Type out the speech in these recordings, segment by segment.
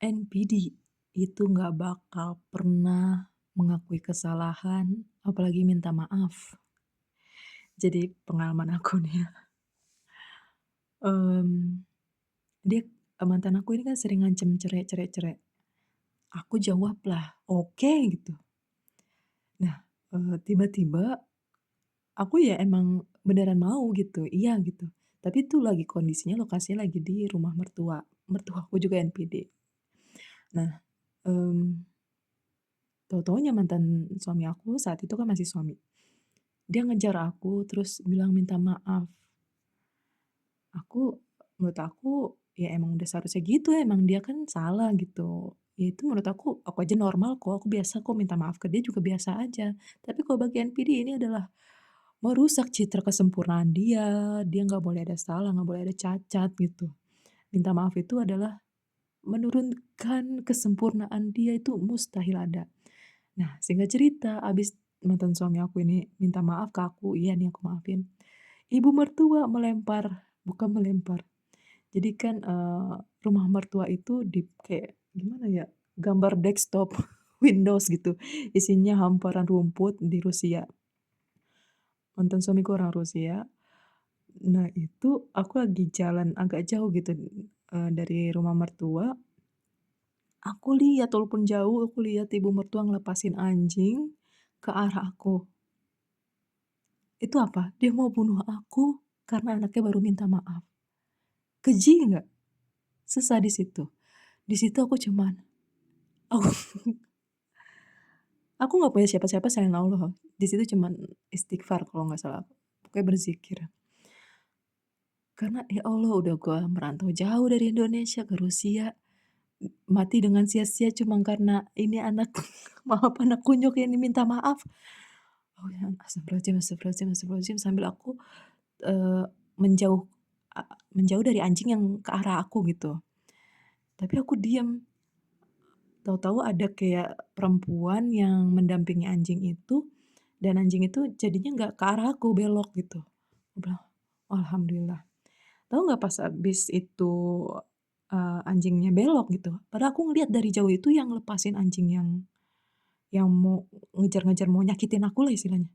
NPD itu nggak bakal pernah mengakui kesalahan, apalagi minta maaf. Jadi pengalaman aku nih ya, mmm, dia mantan aku ini kan sering ngancem cerai cerai cerai. Aku jawablah, "Oke," gitu. Nah, tiba-tiba aku ya emang beneran mau gitu, iya gitu. Tapi itu lagi kondisinya lokasinya lagi di rumah mertua. Mertuaku juga NPD. Nah, mmm, tahu-tahunya mantan suami aku saat itu kan masih suami, dia ngejar aku terus bilang minta maaf. Menurut aku, ya emang udah seharusnya gitu, emang dia kan salah gitu. Ya itu menurut aku aja normal kok, aku biasa kok minta maaf ke dia juga biasa aja. Tapi kalau bagi NPD ini adalah merusak citra kesempurnaan dia nggak boleh ada salah, nggak boleh ada cacat gitu. Minta maaf itu adalah menurunkan kesempurnaan dia itu mustahil ada. Nah, singkat cerita, abis mantan suami aku ini minta maaf ke aku, iya nih aku maafin. Ibu mertua melempar, bukan melempar, jadi kan, rumah mertua itu di kayak gimana ya, gambar desktop Windows gitu, isinya hamparan rumput di Rusia. Mantan suamiku orang Rusia. Nah itu aku lagi jalan agak jauh gitu, dari rumah mertua, aku lihat walaupun jauh, aku lihat ibu mertua ngelepasin anjing ke arah aku. Itu apa? Dia mau bunuh aku karena anaknya baru minta maaf. Keji nggak? Sesadis itu. Di situ aku cuman, aku aku nggak punya siapa-siapa selain Allah. Di situ cuman istighfar kalau nggak salah aku, pokoknya berzikir. Karena ya Allah udah gua merantau jauh dari Indonesia ke Rusia, mati dengan sia-sia cuma karena ini anak maaf anak kunyuk ini minta maaf. Oh ya astagfirullahaladzim astagfirullahaladzim astagfirullahaladzim sambil aku, eee, menjauh menjauh dari anjing yang ke arah aku gitu. Tapi aku diam, tahu-tahu ada kayak perempuan yang mendampingi anjing itu, dan anjing itu jadinya nggak ke arah aku, belok gitu. Aku bilang, "Alhamdulillah." Tahu nggak pas abis itu, anjingnya belok gitu, padahal aku ngelihat dari jauh itu yang lepasin anjing yang mau ngejar-ngejar, mau nyakitin aku lah istilahnya.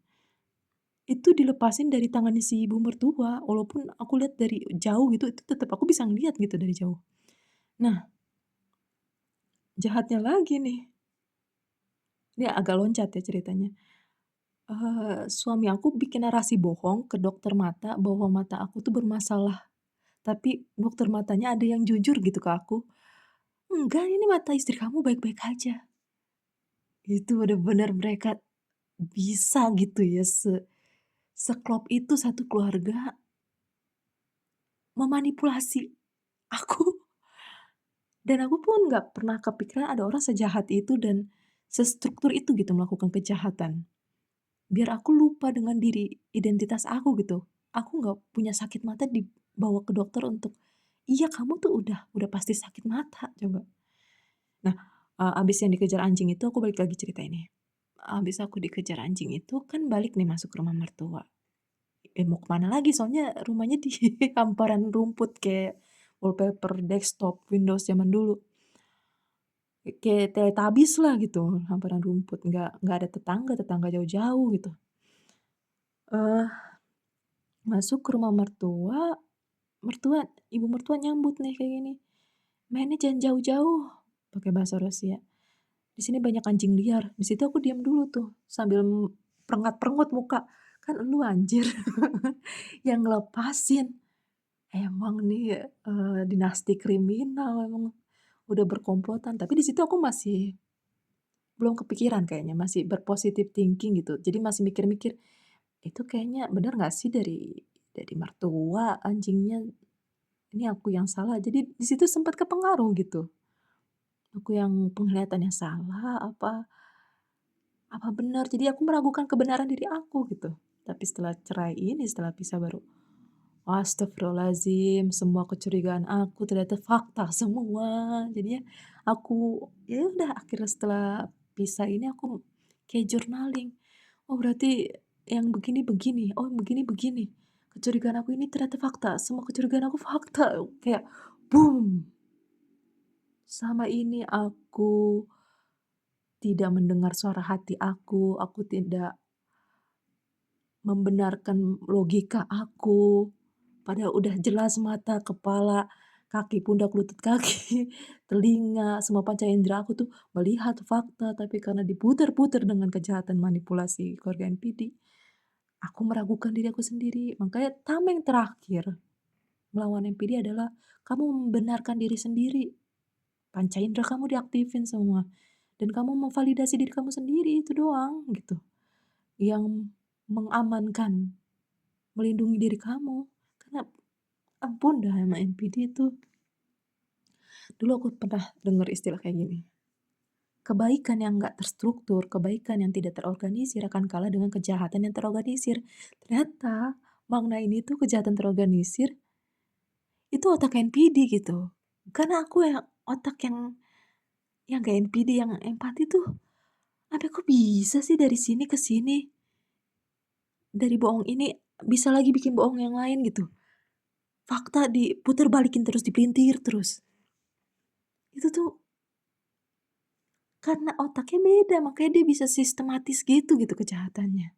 Itu dilepasin dari tangannya si ibu mertua, walaupun aku lihat dari jauh gitu, itu tetep aku bisa ngelihat gitu dari jauh. Nah, jahatnya lagi nih, ini agak loncat ya ceritanya. Suami aku bikin narasi bohong ke dokter mata bahwa mata aku tuh bermasalah, tapi dokter matanya ada yang jujur gitu ke aku, "Enggak, ini mata istri kamu baik-baik aja." Itu bener-bener mereka bisa gitu ya seklop itu satu keluarga memanipulasi aku, dan aku pun nggak pernah kepikiran ada orang sejahat itu dan sestruktur itu gitu melakukan kejahatan. Biar aku lupa dengan diri, identitas aku gitu. Aku nggak punya sakit mata dibawa ke dokter untuk, "Iya kamu tuh udah pasti sakit mata," coba. Nah, abis yang dikejar anjing itu aku balik lagi cerita ini. Abis aku dikejar anjing itu kan balik nih masuk ke rumah mertua. Mau ke mana lagi soalnya rumahnya di hamparan rumput kayak wallpaper desktop Windows zaman dulu. Kayak Teletubbies lah gitu, hamparan rumput, nggak ada tetangga, tetangga jauh-jauh gitu. Eee, Masuk ke rumah mertua, ibu mertua nyambut nih kayak gini, "Mainnya jangan jauh-jauh," pakai bahasa Rusia. "Di sini banyak anjing liar." Di situ aku diam dulu tuh sambil prengat-prengut muka, "Kan elu anjir yang ngelepasin." Emang nih, dinasti kriminal emang, udah berkomplotan. Tapi di situ aku masih belum kepikiran kayaknya, masih berpositif thinking gitu. Jadi masih mikir-mikir, "Itu kayaknya bener nggak sih dari mertua anjingnya, ini aku yang salah." Jadi di situ sempat kepengaruh gitu. Aku yang penglihatannya salah, apa benar, jadi aku meragukan kebenaran diri aku gitu. Tapi setelah cerai ini, setelah pisah baru, astagfirullahaladzim, semua kecurigaan aku ternyata fakta semua. Jadinya aku, ya udah akhirnya setelah pisah ini aku kayak journaling. Oh berarti yang begini begini, oh yang begini begini. Kecurigaan aku ini ternyata fakta, semua kecurigaan aku fakta. Kayak boom, Selama ini aku tidak mendengar suara hati aku tidak membenarkan logika aku, padahal udah jelas mata, kepala, kaki, pundak, lutut kaki, telinga, semua panca indera aku tuh melihat fakta, tapi karena diputer-puter dengan kejahatan manipulasi keluarga NPD, aku meragukan diri aku sendiri. Makanya tameng terakhir melawan NPD adalah kamu membenarkan diri sendiri, panca indera kamu diaktifin semua, dan kamu memvalidasi diri kamu sendiri, itu doang gitu, yang mengamankan. Melindungi diri kamu, karena ampun dah sama NPD itu. Dulu aku pernah dengar istilah kayak gini, kebaikan yang nggak terstruktur, kebaikan yang tidak terorganisir akan kalah dengan kejahatan yang terorganisir. Ternyata makna ini tuh kejahatan terorganisir, itu otak NPD gitu. Karena aku yang otak yang kayak NPD, yang empati tuh, apa kok bisa sih dari sini ke sini, dari bohong ini bisa lagi bikin bohong yang lain gitu. Fakta diputer balikin terus, dipelintir terus. Itu tuh karena otaknya beda, makanya dia bisa sistematis gitu kejahatannya.